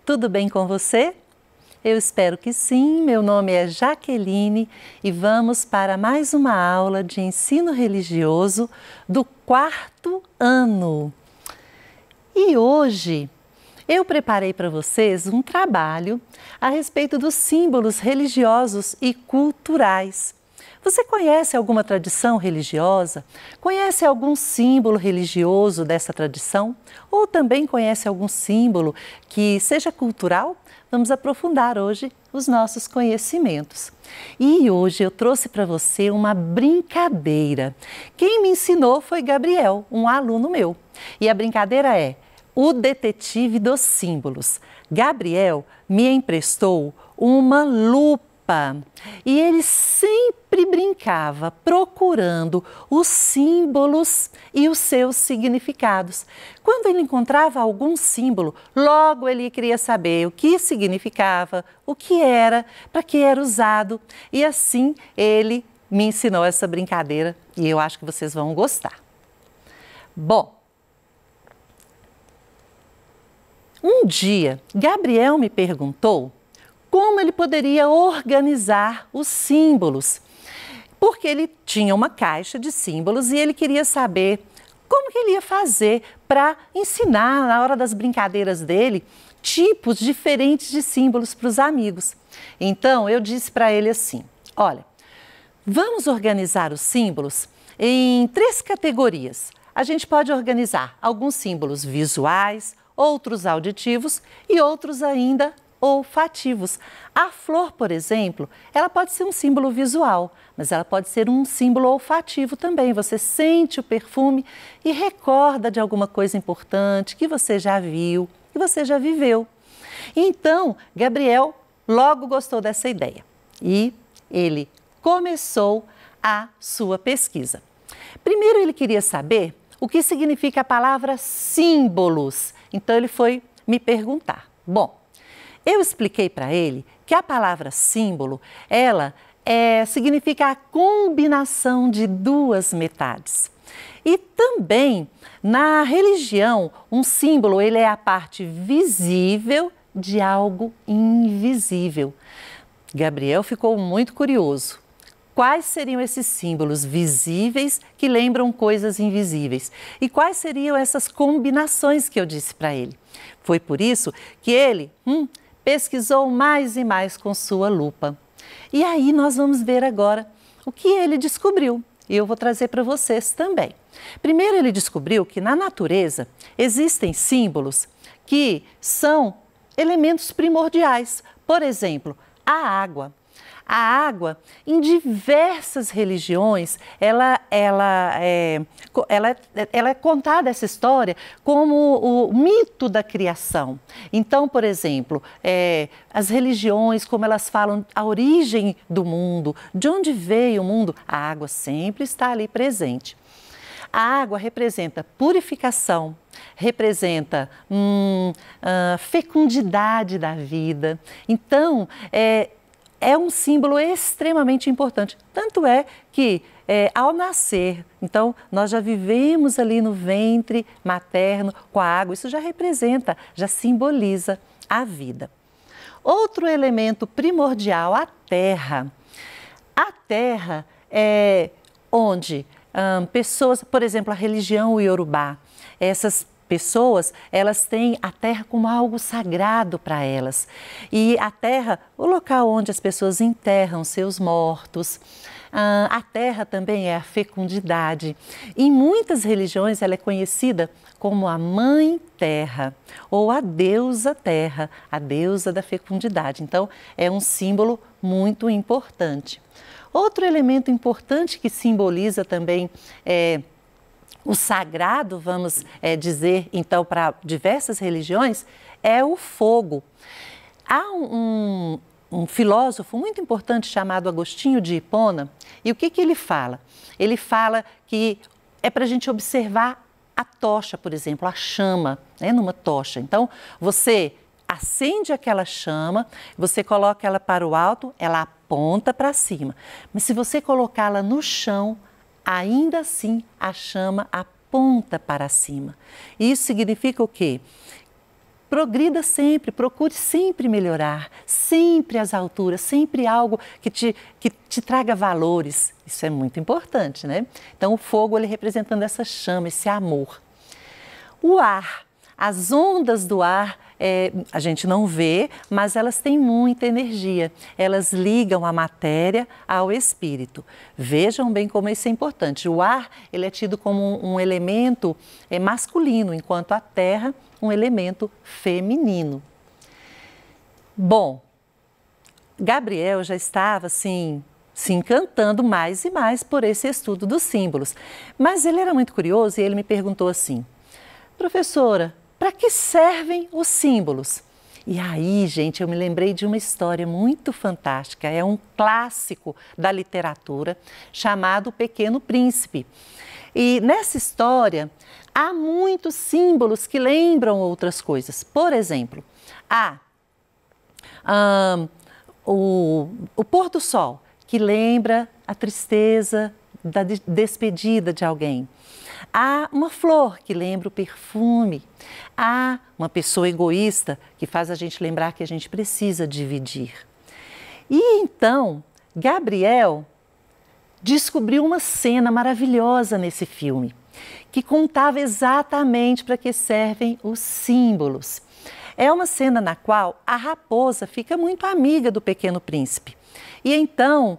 Tudo bem com você? Eu espero que sim. Meu nome é Jaqueline e vamos para mais uma aula de ensino religioso do 4º ano. E hoje eu preparei para vocês um trabalho a respeito dos símbolos religiosos e culturais. Você conhece alguma tradição religiosa? Conhece algum símbolo religioso dessa tradição? Ou também conhece algum símbolo que seja cultural? Vamos aprofundar hoje os nossos conhecimentos. E hoje eu trouxe para você uma brincadeira. Quem me ensinou foi Gabriel, um aluno meu. E a brincadeira é o detetive dos símbolos. Gabriel me emprestou uma lupa. E ele sempre brincava procurando os símbolos e os seus significados. Quando ele encontrava algum símbolo, logo ele queria saber o que significava, o que era, para que era usado. E assim ele me ensinou essa brincadeira e eu acho que vocês vão gostar. Bom, um dia Gabriel me perguntou como ele poderia organizar os símbolos, porque ele tinha uma caixa de símbolos e ele queria saber como que ele ia fazer para ensinar, na hora das brincadeiras dele, tipos diferentes de símbolos para os amigos. Então, eu disse para ele assim, olha, vamos organizar os símbolos em 3 categorias. A gente pode organizar alguns símbolos visuais, outros auditivos e outros ainda olfativos. A flor, por exemplo, ela pode ser um símbolo visual, mas ela pode ser um símbolo olfativo também. Você sente o perfume e recorda de alguma coisa importante que você já viu, que você já viveu. Então, Gabriel logo gostou dessa ideia e ele começou a sua pesquisa. Primeiro ele queria saber o que significa a palavra símbolos. Então ele foi me perguntar. Bom, eu expliquei para ele que a palavra símbolo, ela significa a combinação de 2 metades. E também, na religião, um símbolo ele é a parte visível de algo invisível. Gabriel ficou muito curioso. Quais seriam esses símbolos visíveis que lembram coisas invisíveis? E quais seriam essas combinações que eu disse para ele? Foi por isso que ele pesquisou mais e mais com sua lupa. E aí nós vamos ver agora o que ele descobriu. E eu vou trazer para vocês também. Primeiro ele descobriu que na natureza existem símbolos que são elementos primordiais. Por exemplo, a água. A água, em diversas religiões, ela é contada essa história como o mito da criação. Então, por exemplo, as religiões, como elas falam a origem do mundo, de onde veio o mundo, a água sempre está ali presente. A água representa purificação, representa fecundidade da vida. Então, é um símbolo extremamente importante, tanto é que ao nascer, então nós já vivemos ali no ventre materno com a água, isso já representa, já simboliza a vida. Outro elemento primordial, a terra. A terra é onde pessoas, por exemplo, a religião Iorubá, essas pessoas, elas têm a terra como algo sagrado para elas. E a terra, o local onde as pessoas enterram seus mortos. A terra também é a fecundidade. Em muitas religiões ela é conhecida como a Mãe Terra ou a Deusa Terra, a deusa da fecundidade. Então, é um símbolo muito importante. Outro elemento importante que simboliza também o sagrado, vamos dizer, então, para diversas religiões, é o fogo. Há um filósofo muito importante chamado Agostinho de Hipona, e o que ele fala? Ele fala que é para a gente observar a tocha, por exemplo, a chama, numa tocha. Então, você acende aquela chama, você coloca ela para o alto, ela aponta para cima. Mas se você colocá-la no chão, ainda assim a chama aponta para cima. Isso significa o quê? progrida sempre, procure sempre melhorar, sempre as alturas, sempre algo que te traga valores. Isso é muito importante, né? Então o fogo, ele representando essa chama, esse amor. O ar, as ondas do ar, a gente não vê, mas elas têm muita energia. Elas ligam a matéria ao espírito. Vejam bem como isso é importante. O ar, ele é tido como um elemento masculino, enquanto a terra, um elemento feminino. Bom, Gabriel já estava assim se encantando mais e mais por esse estudo dos símbolos. Mas ele era muito curioso e ele me perguntou assim: professora, para que servem os símbolos? E aí, gente, eu me lembrei de uma história muito fantástica. É um clássico da literatura chamado O Pequeno Príncipe. E nessa história há muitos símbolos que lembram outras coisas. Por exemplo, o pôr do sol, que lembra a tristeza da despedida de alguém. Há uma flor que lembra o perfume. Há uma pessoa egoísta que faz a gente lembrar que a gente precisa dividir. E então, Gabriel descobriu uma cena maravilhosa nesse filme, que contava exatamente para que servem os símbolos. É uma cena na qual a raposa fica muito amiga do Pequeno Príncipe. E então,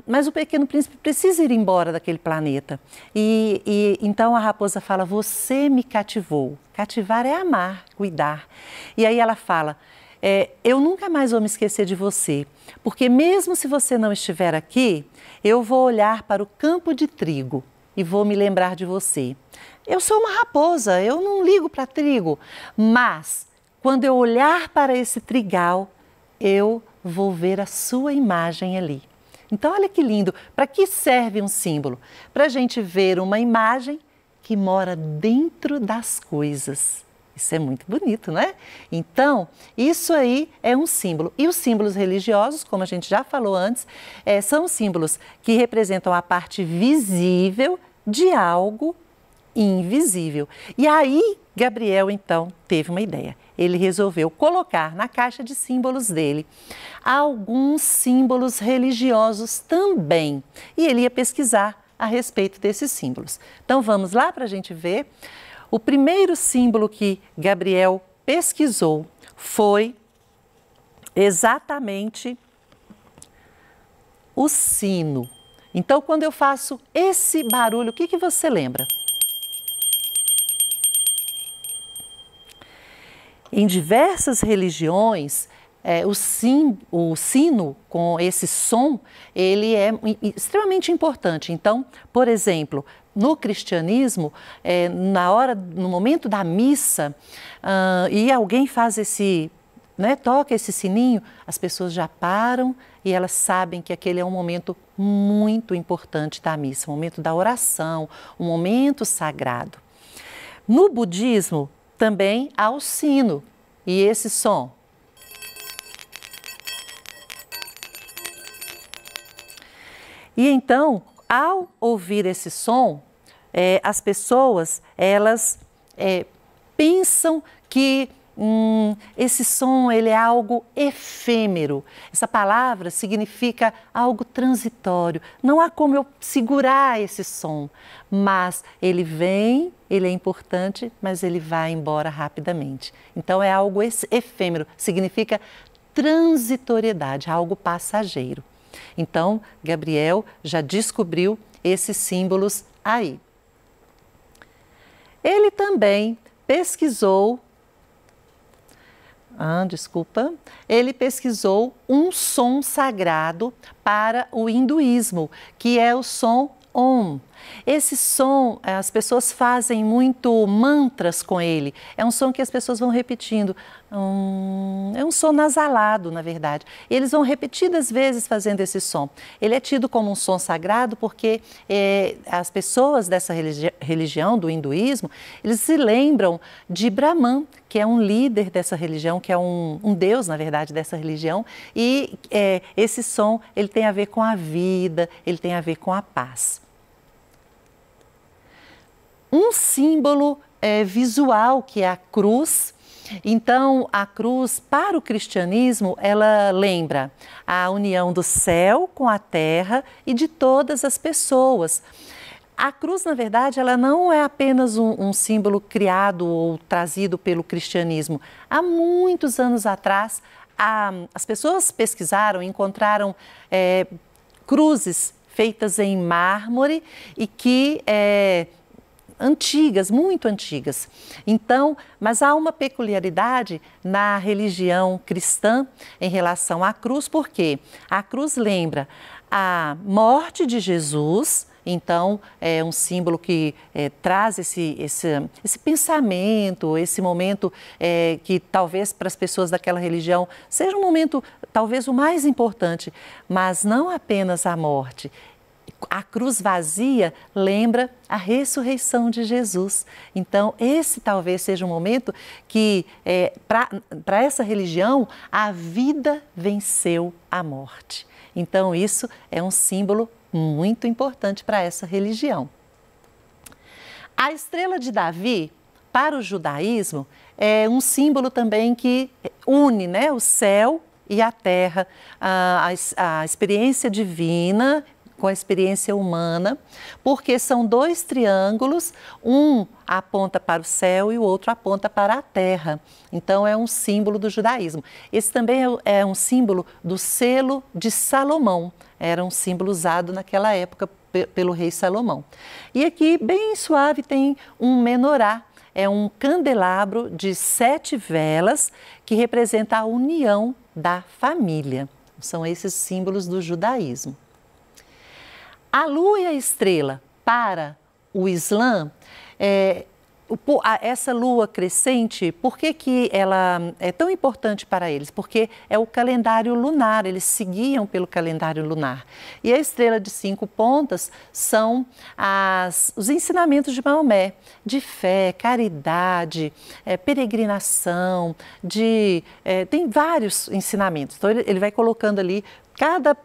mas o Pequeno Príncipe precisa ir embora daquele planeta. E então a raposa fala: você me cativou. Cativar é amar, cuidar. E aí ela fala: eu nunca mais vou me esquecer de você, porque mesmo se você não estiver aqui, eu vou olhar para o campo de trigo e vou me lembrar de você. Eu sou uma raposa, eu não ligo para trigo, mas quando eu olhar para esse trigal, eu vou ver a sua imagem ali. Então, olha que lindo. Para que serve um símbolo? Para a gente ver uma imagem que mora dentro das coisas. Isso é muito bonito, não é? Então, isso aí é um símbolo. E os símbolos religiosos, como a gente já falou antes, são símbolos que representam a parte visível de algo invisível. E aí, Gabriel, então, teve uma ideia. Ele resolveu colocar na caixa de símbolos dele alguns símbolos religiosos também. E ele ia pesquisar a respeito desses símbolos. Então, vamos lá para a gente ver. O primeiro símbolo que Gabriel pesquisou foi exatamente o sino. Então, quando eu faço esse barulho, o que você lembra? Em diversas religiões, o sino com esse som, ele é extremamente importante. Então, por exemplo, no cristianismo, no momento da missa, e alguém faz toca esse sininho, as pessoas já param e elas sabem que aquele é um momento muito importante da missa, um momento da oração, um momento sagrado. No budismo, também há o sino e esse som. E então, ao ouvir esse som, as pessoas, elas pensam que esse som ele é algo efêmero. Essa palavra significa algo transitório. Não há como eu segurar esse som, mas ele vem, ele é importante, mas ele vai embora rapidamente. Então é algo efêmero, significa transitoriedade, algo passageiro. Então, Gabriel já descobriu esses símbolos aí. Ele também pesquisou ele pesquisou um som sagrado para o hinduísmo, que é o som Om. Esse som, as pessoas fazem muito mantras com ele. É um som que as pessoas vão repetindo. É um som nasalado, na verdade. Eles vão repetidas vezes fazendo esse som. Ele é tido como um som sagrado porque as pessoas dessa religião, do hinduísmo, eles se lembram de Brahman, que é um líder dessa religião, que é um deus, na verdade, dessa religião. E esse som, ele tem a ver com a vida, ele tem a ver com a paz. Um símbolo visual, que é a cruz, Então, a cruz, para o cristianismo, ela lembra a união do céu com a terra e de todas as pessoas. A cruz, na verdade, ela não é apenas um símbolo criado ou trazido pelo cristianismo. Há muitos anos atrás, as pessoas pesquisaram e encontraram cruzes feitas em mármore e que antigas, muito antigas. Então, mas há uma peculiaridade na religião cristã em relação à cruz, porque a cruz lembra a morte de Jesus. Então, é um símbolo que traz esse pensamento, esse momento que talvez para as pessoas daquela religião seja um momento talvez o mais importante, mas não apenas a morte. A cruz vazia lembra a ressurreição de Jesus. Então, esse talvez seja um momento que, para essa religião, a vida venceu a morte. Então, isso é um símbolo muito importante para essa religião. A estrela de Davi, para o judaísmo, é um símbolo também que une, né, o céu e a terra, a experiência divina com a experiência humana, porque são dois triângulos, um aponta para o céu e o outro aponta para a terra. Então, é um símbolo do judaísmo. Esse também é um símbolo do selo de Salomão. Era um símbolo usado naquela época pelo rei Salomão. E aqui, bem suave, tem um menorá. É um candelabro de 7 velas que representa a união da família. São esses símbolos do judaísmo. A lua e a estrela, para o Islã, essa lua crescente, por que ela é tão importante para eles? Porque é o calendário lunar, eles seguiam pelo calendário lunar. E a estrela de 5 pontas são os ensinamentos de Maomé, de fé, caridade, peregrinação, tem vários ensinamentos. Então, ele vai colocando ali, cada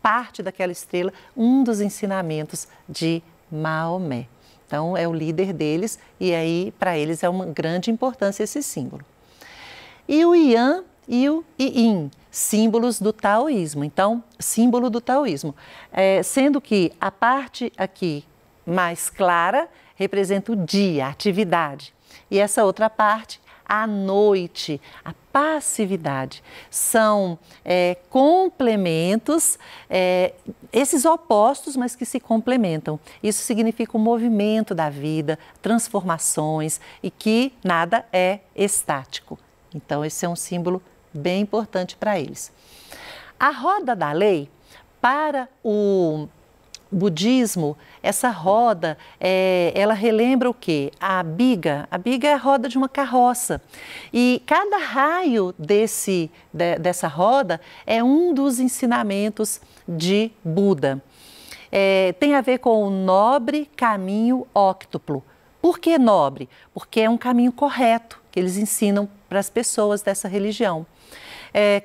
parte daquela estrela, um dos ensinamentos de Maomé. Então, é o líder deles e aí, para eles, é uma grande importância esse símbolo. E o Yan e o Yin, símbolos do taoísmo. Então, símbolo do taoísmo. Sendo que a parte aqui mais clara representa o dia, a atividade. E essa outra parte, a noite, a passividade. São complementos, esses opostos, mas que se complementam. Isso significa o movimento da vida, transformações e que nada é estático. Então, esse é um símbolo bem importante para eles. A roda da lei, para o budismo, essa roda, ela relembra o quê? A biga é a roda de uma carroça. E cada raio dessa roda é um dos ensinamentos de Buda. Tem a ver com o nobre caminho óctuplo. Por que nobre? Porque é um caminho correto que eles ensinam para as pessoas dessa religião.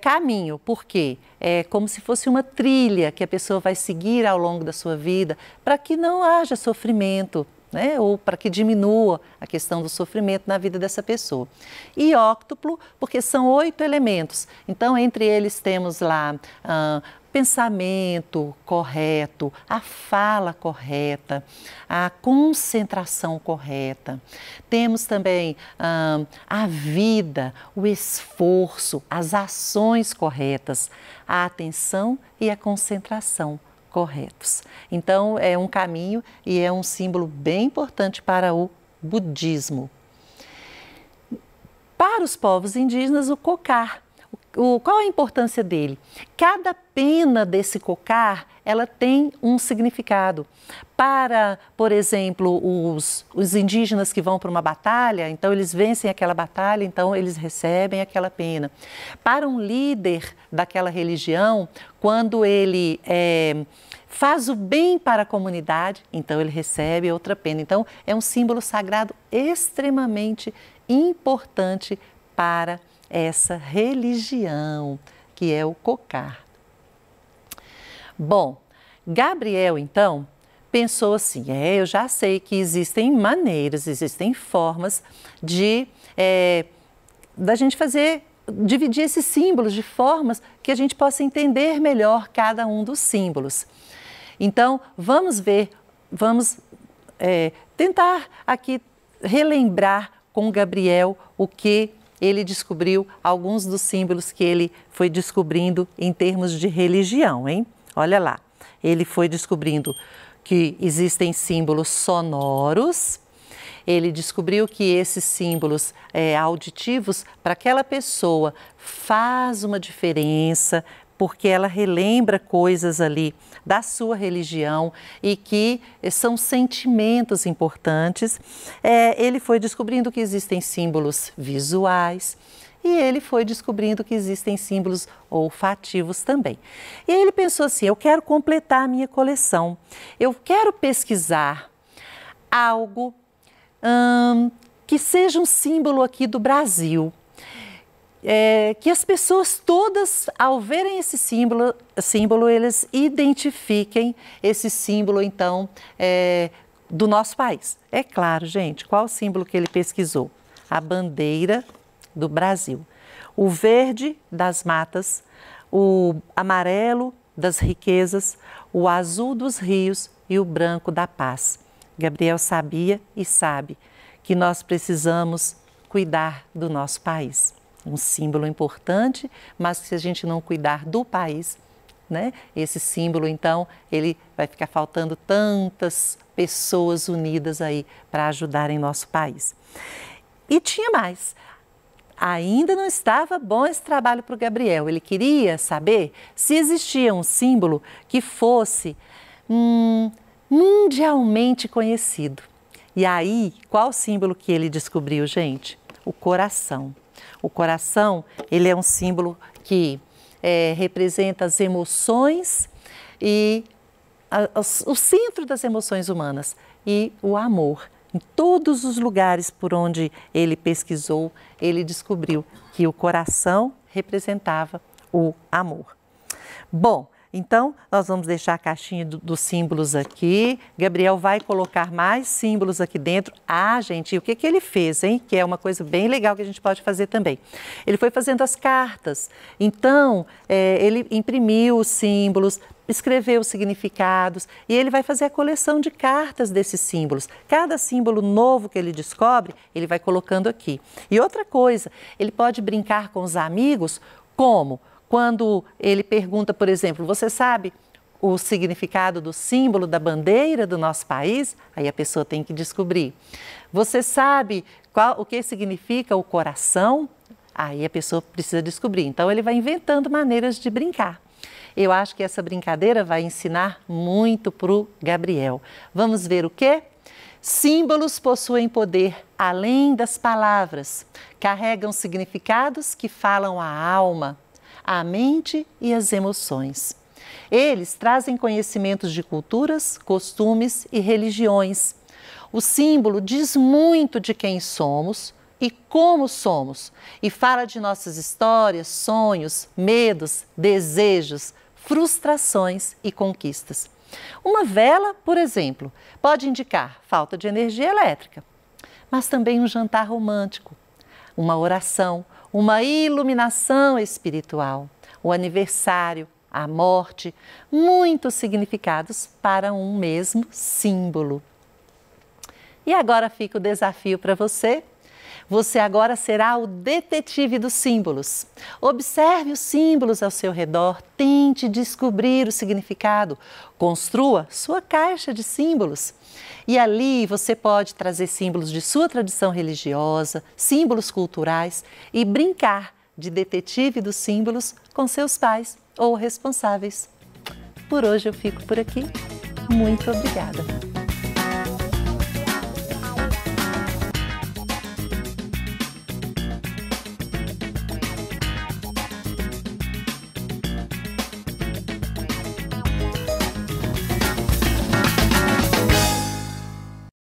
Caminho, porque é como se fosse uma trilha que a pessoa vai seguir ao longo da sua vida para que não haja sofrimento, né? Ou para que diminua a questão do sofrimento na vida dessa pessoa. E óctuplo, porque são 8 elementos. Então, entre eles temos lá pensamento correto, a fala correta, a concentração correta. Temos também a vida, o esforço, as ações corretas, a atenção e a concentração corretos. Então, é um caminho e é um símbolo bem importante para o budismo. Para os povos indígenas, o cocar. Qual a importância dele? Cada pena desse cocar, ela tem um significado. Para, por exemplo, os indígenas que vão para uma batalha, então eles vencem aquela batalha, então eles recebem aquela pena. Para um líder daquela religião, quando ele faz o bem para a comunidade, então ele recebe outra pena. Então, é um símbolo sagrado extremamente importante para essa religião, que é o cocar. Bom, Gabriel, então, pensou assim, eu já sei que existem maneiras, existem formas de da gente dividir esses símbolos de formas que a gente possa entender melhor cada um dos símbolos. Então, vamos tentar aqui relembrar com Gabriel o que ele descobriu, alguns dos símbolos que ele foi descobrindo em termos de religião, hein? Olha lá, ele foi descobrindo que existem símbolos sonoros, ele descobriu que esses símbolos auditivos, para aquela pessoa, faz uma diferença, porque ela relembra coisas ali da sua religião e que são sentimentos importantes. Ele foi descobrindo que existem símbolos visuais e ele foi descobrindo que existem símbolos olfativos também. E ele pensou assim, eu quero completar a minha coleção, eu quero pesquisar algo que seja um símbolo aqui do Brasil. Que as pessoas todas, ao verem esse símbolo, eles identifiquem esse símbolo, então, do nosso país. É claro, gente, qual o símbolo que ele pesquisou? A bandeira do Brasil. O verde das matas, o amarelo das riquezas, o azul dos rios e o branco da paz. Gabriel sabia e sabe que nós precisamos cuidar do nosso país. Um símbolo importante, mas se a gente não cuidar do país, né, esse símbolo, então, ele vai ficar faltando tantas pessoas unidas aí para ajudar em nosso país. E tinha mais. Ainda não estava bom esse trabalho para o Gabriel. Ele queria saber se existia um símbolo que fosse mundialmente conhecido. E aí, qual símbolo que ele descobriu, gente? O coração. O coração, ele é um símbolo que representa as emoções e o centro das emoções humanas e o amor. Em todos os lugares por onde ele pesquisou, ele descobriu que o coração representava o amor. Bom, então, nós vamos deixar a caixinha dos símbolos aqui. Gabriel vai colocar mais símbolos aqui dentro. Ah, gente, e o que ele fez, hein? Que é uma coisa bem legal que a gente pode fazer também. Ele foi fazendo as cartas. Então, ele imprimiu os símbolos, escreveu os significados e ele vai fazer a coleção de cartas desses símbolos. Cada símbolo novo que ele descobre, ele vai colocando aqui. E outra coisa, ele pode brincar com os amigos como? Quando ele pergunta, por exemplo, você sabe o significado do símbolo da bandeira do nosso país? Aí a pessoa tem que descobrir. Você sabe o que significa o coração? Aí a pessoa precisa descobrir. Então ele vai inventando maneiras de brincar. Eu acho que essa brincadeira vai ensinar muito para o Gabriel. Vamos ver o quê? Símbolos possuem poder além das palavras. Carregam significados que falam à alma, a mente e as emoções. Eles trazem conhecimentos de culturas, costumes e religiões. O símbolo diz muito de quem somos e como somos, e fala de nossas histórias, sonhos, medos, desejos, frustrações e conquistas. Uma vela, por exemplo, pode indicar falta de energia elétrica, mas também um jantar romântico, uma oração, uma iluminação espiritual, o aniversário, a morte, muitos significados para um mesmo símbolo. E agora fica o desafio para você. Você agora será o detetive dos símbolos. Observe os símbolos ao seu redor, tente descobrir o significado, construa sua caixa de símbolos. E ali você pode trazer símbolos de sua tradição religiosa, símbolos culturais e brincar de detetive dos símbolos com seus pais ou responsáveis. Por hoje eu fico por aqui. Muito obrigada!